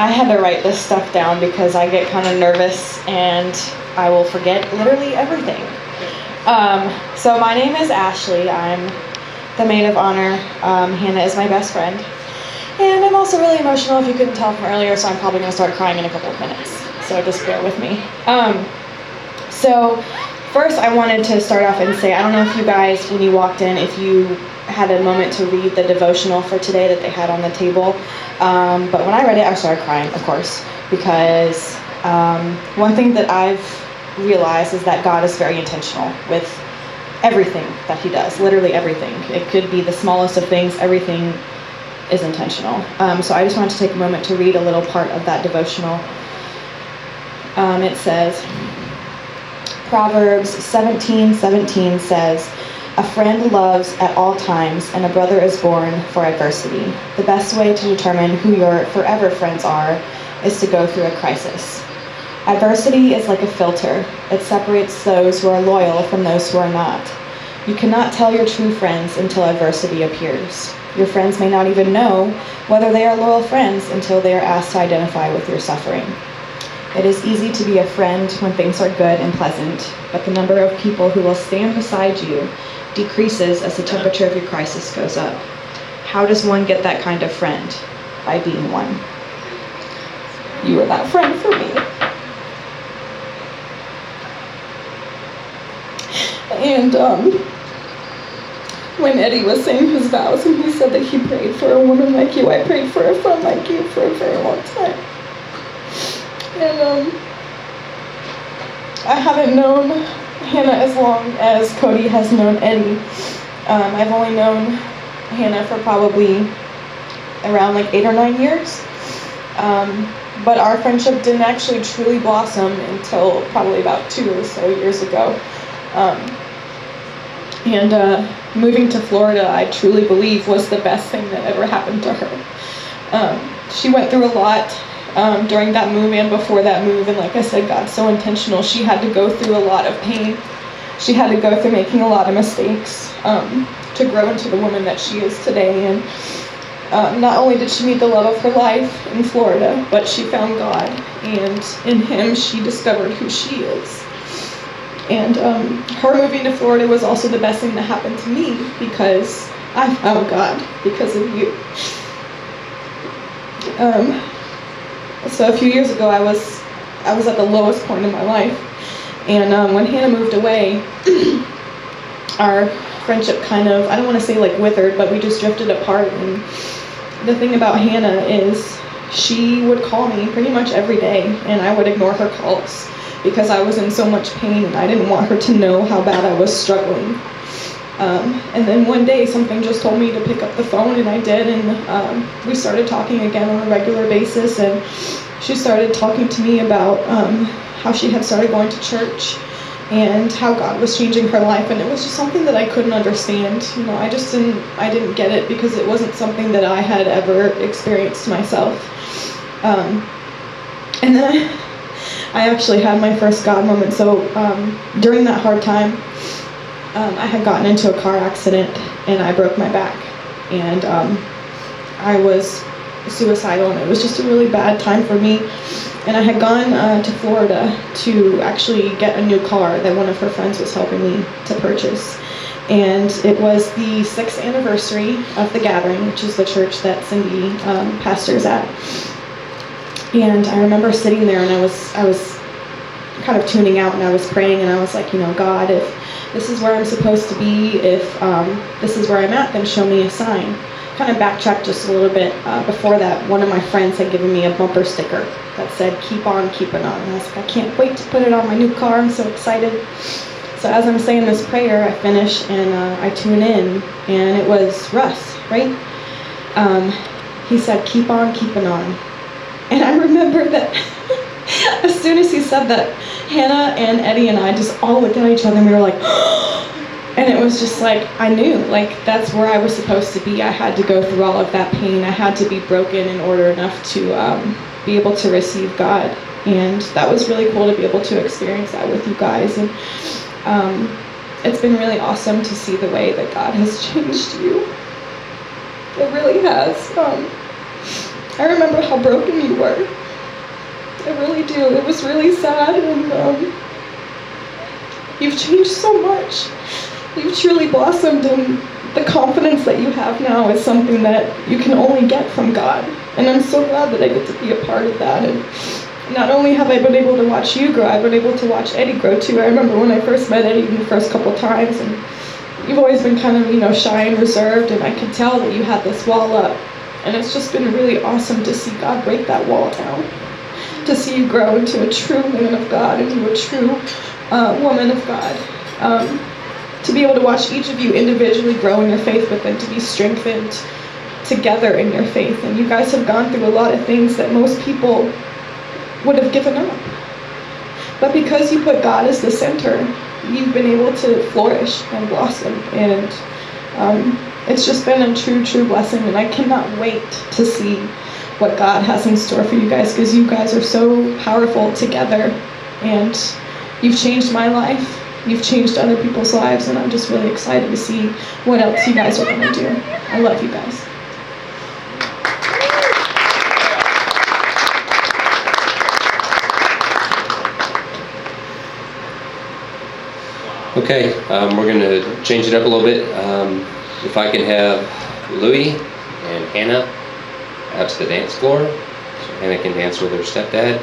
I had to write this stuff down because I get kind of nervous and I will forget literally everything. So my name is Ashley. I'm the maid of honor. Hannah is my best friend. And I'm also really emotional, if you couldn't tell from earlier, so I'm probably going to start crying in a couple of minutes. So just bear with me. So first I wanted to start off and say, I don't know if you guys, when you walked in, if you had a moment to read the devotional for today that they had on the table. But when I read it, I started crying, of course, because one thing that I've realized is that God is very intentional with everything that he does, literally everything. It could be the smallest of things, everything is intentional. So I just wanted to take a moment to read a little part of that devotional. It says, Proverbs 17:17 says, "A friend loves at all times, and a brother is born for adversity. The best way to determine who your forever friends are is to go through a crisis. Adversity is like a filter. It separates those who are loyal from those who are not. You cannot tell your true friends until adversity appears. Your friends may not even know whether they are loyal friends until they are asked to identify with your suffering. It is easy to be a friend when things are good and pleasant, but the number of people who will stand beside you decreases as the temperature of your crisis goes up. How does one get that kind of friend? By being one. You were that friend for me." And when Eddie was saying his vows and he said that he prayed for a woman like you, I prayed for a friend like you for a very long time. And I haven't known Hannah as long as Cody has known Eddie. I've only known Hannah for probably around like 8 or 9 years. But our friendship didn't actually truly blossom until probably about 2 or so years ago. Moving to Florida, I truly believe, was the best thing that ever happened to her. She went through a lot during that move and before that move, and like I said, God's so intentional. She had to go through a lot of pain. She had to go through making a lot of mistakes to grow into the woman that she is today. And not only did she meet the love of her life in Florida, but she found God, and in him she discovered who she is. And her moving to Florida was also the best thing that happened to me, because I found God because of you. So a few years ago, I was at the lowest point in my life, and when Hannah moved away, our friendship kind of, I don't want to say like withered, but we just drifted apart. And the thing about Hannah is she would call me pretty much every day, and I would ignore her calls because I was in so much pain and I didn't want her to know how bad I was struggling. And then one day something just told me to pick up the phone, and I did, and we started talking again on a regular basis, and she started talking to me about how she had started going to church and how God was changing her life, and it was just something that I couldn't understand. You know, I didn't get it because it wasn't something that I had ever experienced myself. And then I actually had my first God moment. So during that hard time, I had gotten into a car accident and I broke my back, and I was suicidal, and it was just a really bad time for me. And I had gone to Florida to actually get a new car that one of her friends was helping me to purchase. And it was the 6th anniversary of The Gathering, which is the church that Cindy pastors at. And I remember sitting there, and I was kind of tuning out, and I was praying, and I was like, you know, God, if this is where I'm supposed to be, if this is where I'm at, then show me a sign. Kind of backtracked just a little bit. Before that, one of my friends had given me a bumper sticker that said, "Keep on keeping on." And I was like, I can't wait to put it on my new car. I'm so excited. So as I'm saying this prayer, I finish and I tune in, and it was Russ, right? He said, "Keep on keeping on." And I remember that as soon as he said that, Hannah and Eddie and I just all looked at each other, and we were like, and it was just like, I knew, like, that's where I was supposed to be. I had to go through all of that pain. I had to be broken in order enough to be able to receive God. And that was really cool to be able to experience that with you guys. And it's been really awesome to see the way that God has changed you. It really has. I remember how broken you were. I really do. It was really sad, and you've changed so much. You've truly blossomed, and the confidence that you have now is something that you can only get from God. And I'm so glad that I get to be a part of that. And not only have I been able to watch you grow, I've been able to watch Eddie grow too. I remember when I first met Eddie the first couple times, and you've always been kind of, shy and reserved, and I could tell that you had this wall up. And it's just been really awesome to see God break that wall down, to see you grow into a true man of God, into a true woman of God. To be able to watch each of you individually grow in your faith, but then to be strengthened together in your faith. And you guys have gone through a lot of things that most people would have given up. But because you put God as the center, you've been able to flourish and blossom. And it's just been a true, true blessing. And I cannot wait to see what God has in store for you guys, because you guys are so powerful together. And you've changed my life. You've changed other people's lives, and I'm just really excited to see what else you guys are going to do. I love you guys. Okay, we're going to change it up a little bit. If I can have Louie and Hannah out to the dance floor, so Hannah can dance with her stepdad.